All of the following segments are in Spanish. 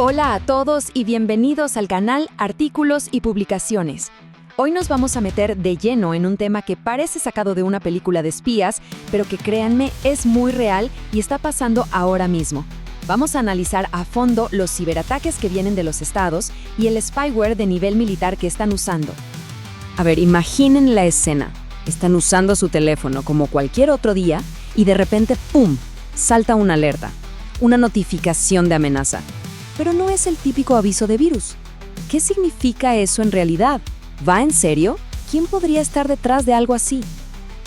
Hola a todos y bienvenidos al canal Artículos y Publicaciones. Hoy nos vamos a meter de lleno en un tema que parece sacado de una película de espías, pero que créanme es muy real y está pasando ahora mismo. Vamos a analizar a fondo los ciberataques que vienen de los estados y el spyware de nivel militar que están usando. A ver, imaginen la escena. Están usando su teléfono como cualquier otro día y de repente ¡pum!, salta una alerta, una notificación de amenaza. Pero no es el típico aviso de virus. ¿Qué significa eso en realidad? ¿Va en serio? ¿Quién podría estar detrás de algo así?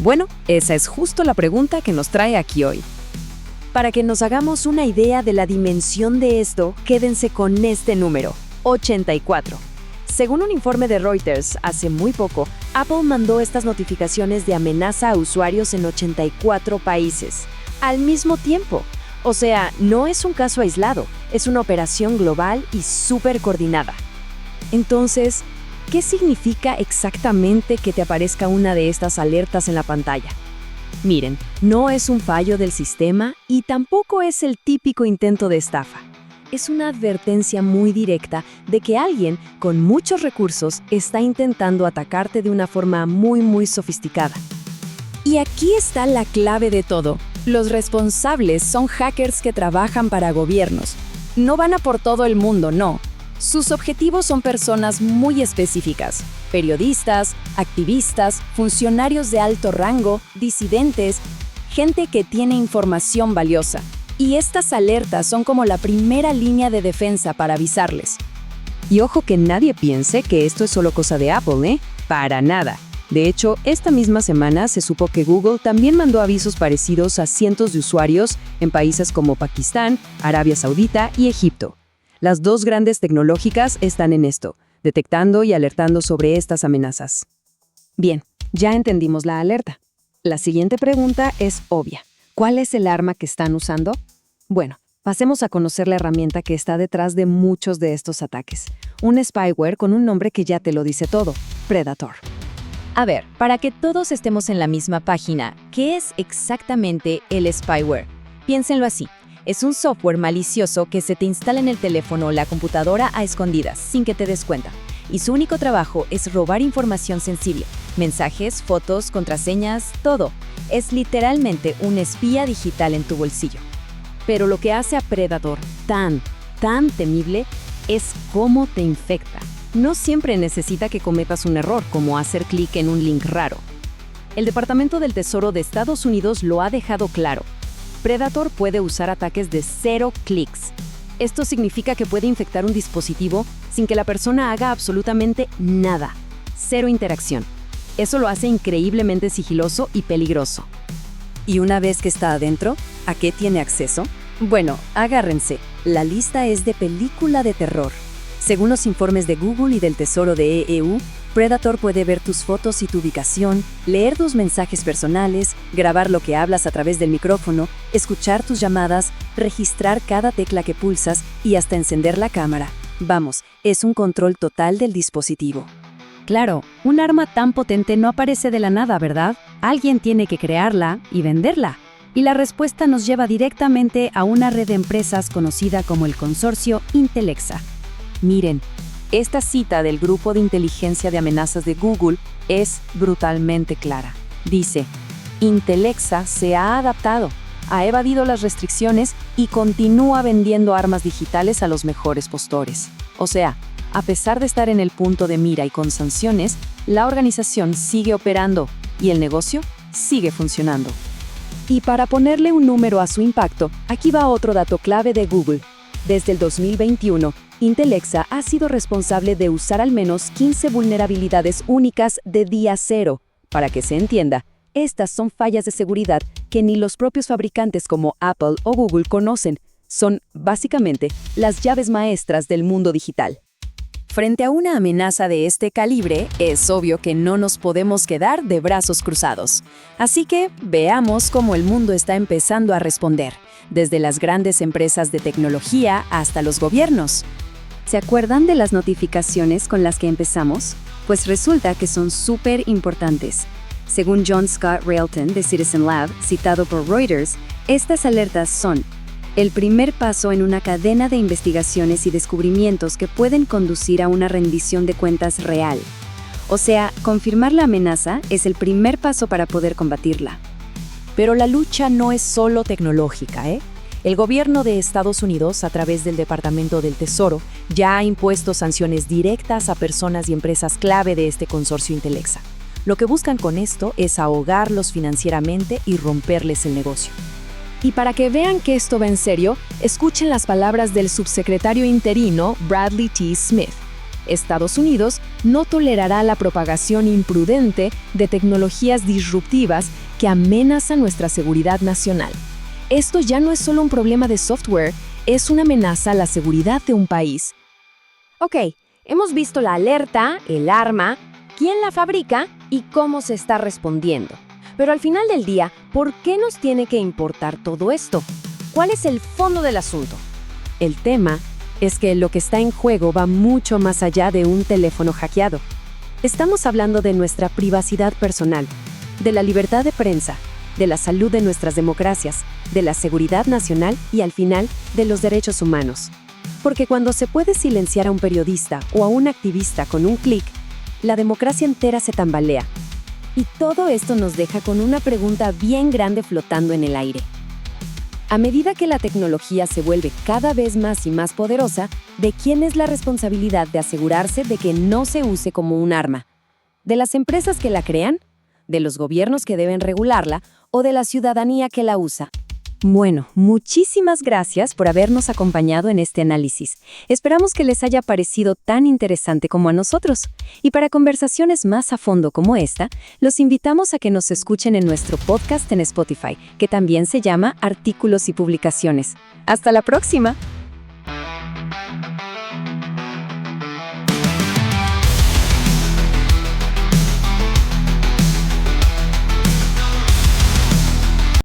Bueno, esa es justo la pregunta que nos trae aquí hoy. Para que nos hagamos una idea de la dimensión de esto, quédense con este número, 84. Según un informe de Reuters, hace muy poco, Apple mandó estas notificaciones de amenaza a usuarios en 84 países, al mismo tiempo. O sea, no es un caso aislado, es una operación global y súper coordinada. Entonces, ¿qué significa exactamente que te aparezca una de estas alertas en la pantalla? Miren, no es un fallo del sistema y tampoco es el típico intento de estafa. Es una advertencia muy directa de que alguien con muchos recursos está intentando atacarte de una forma muy sofisticada. Y aquí está la clave de todo. Los responsables son hackers que trabajan para gobiernos. No van a por todo el mundo, no. Sus objetivos son personas muy específicas: periodistas, activistas, funcionarios de alto rango, disidentes, gente que tiene información valiosa. Y estas alertas son como la primera línea de defensa para avisarles. Y ojo que nadie piense que esto es solo cosa de Apple, ¿eh? Para nada. De hecho, esta misma semana se supo que Google también mandó avisos parecidos a cientos de usuarios en países como Pakistán, Arabia Saudita y Egipto. Las dos grandes tecnológicas están en esto, detectando y alertando sobre estas amenazas. Bien, ya entendimos la alerta. La siguiente pregunta es obvia. ¿Cuál es el arma que están usando? Bueno, pasemos a conocer la herramienta que está detrás de muchos de estos ataques. Un spyware con un nombre que ya te lo dice todo: Predator. A ver, para que todos estemos en la misma página, ¿qué es exactamente el spyware? Piénsenlo así. Es un software malicioso que se te instala en el teléfono o la computadora a escondidas, sin que te des cuenta. Y su único trabajo es robar información sensible: mensajes, fotos, contraseñas, todo. Es literalmente un espía digital en tu bolsillo. Pero lo que hace a Predator tan temible es cómo te infecta. No siempre necesita que cometas un error, como hacer clic en un link raro. El Departamento del Tesoro de Estados Unidos lo ha dejado claro. Predator puede usar ataques de 0 clics. Esto significa que puede infectar un dispositivo sin que la persona haga absolutamente nada. 0 interacción. Eso lo hace increíblemente sigiloso y peligroso. Y una vez que está adentro, ¿a qué tiene acceso? Bueno, agárrense. La lista es de película de terror. Según los informes de Google y del Tesoro de EU, Predator puede ver tus fotos y tu ubicación, leer tus mensajes personales, grabar lo que hablas a través del micrófono, escuchar tus llamadas, registrar cada tecla que pulsas y hasta encender la cámara. Vamos, es un control total del dispositivo. Claro, un arma tan potente no aparece de la nada, ¿verdad? Alguien tiene que crearla y venderla. Y la respuesta nos lleva directamente a una red de empresas conocida como el consorcio Intelexa. Miren, esta cita del Grupo de Inteligencia de Amenazas de Google es brutalmente clara. Dice: Intelexa se ha adaptado, ha evadido las restricciones y continúa vendiendo armas digitales a los mejores postores. O sea, a pesar de estar en el punto de mira y con sanciones, la organización sigue operando y el negocio sigue funcionando. Y para ponerle un número a su impacto, aquí va otro dato clave de Google. Desde el 2021, Intelexa ha sido responsable de usar al menos 15 vulnerabilidades únicas de día cero. Para que se entienda, estas son fallas de seguridad que ni los propios fabricantes como Apple o Google conocen. Son, básicamente, las llaves maestras del mundo digital. Frente a una amenaza de este calibre, es obvio que no nos podemos quedar de brazos cruzados. Así que veamos cómo el mundo está empezando a responder, desde las grandes empresas de tecnología hasta los gobiernos. ¿Se acuerdan de las notificaciones con las que empezamos? Pues resulta que son súper importantes. Según John Scott Railton de Citizen Lab, citado por Reuters, estas alertas son El primer paso en una cadena de investigaciones y descubrimientos que pueden conducir a una rendición de cuentas real. O sea, confirmar la amenaza es el primer paso para poder combatirla. Pero la lucha no es solo tecnológica, ¿eh? El gobierno de Estados Unidos, a través del Departamento del Tesoro, ya ha impuesto sanciones directas a personas y empresas clave de este consorcio Intelexa. Lo que buscan con esto es ahogarlos financieramente y romperles el negocio. Y para que vean que esto va en serio, escuchen las palabras del subsecretario interino Bradley T. Smith. Estados Unidos no tolerará la propagación imprudente de tecnologías disruptivas que amenazan nuestra seguridad nacional. Esto ya no es solo un problema de software, es una amenaza a la seguridad de un país. Ok, hemos visto la alerta, el arma, quién la fabrica y cómo se está respondiendo. Pero al final del día, ¿por qué nos tiene que importar todo esto? ¿Cuál es el fondo del asunto? El tema es que lo que está en juego va mucho más allá de un teléfono hackeado. Estamos hablando de nuestra privacidad personal, de la libertad de prensa, de la salud de nuestras democracias, de la seguridad nacional y, al final, de los derechos humanos. Porque cuando se puede silenciar a un periodista o a un activista con un clic, la democracia entera se tambalea. Y todo esto nos deja con una pregunta bien grande flotando en el aire. A medida que la tecnología se vuelve cada vez más y más poderosa, ¿de quién es la responsabilidad de asegurarse de que no se use como un arma? ¿De las empresas que la crean? ¿De los gobiernos que deben regularla? ¿O de la ciudadanía que la usa? Bueno, muchísimas gracias por habernos acompañado en este análisis. Esperamos que les haya parecido tan interesante como a nosotros. Y para conversaciones más a fondo como esta, los invitamos a que nos escuchen en nuestro podcast en Spotify, que también se llama Artículos y Publicaciones. ¡Hasta la próxima!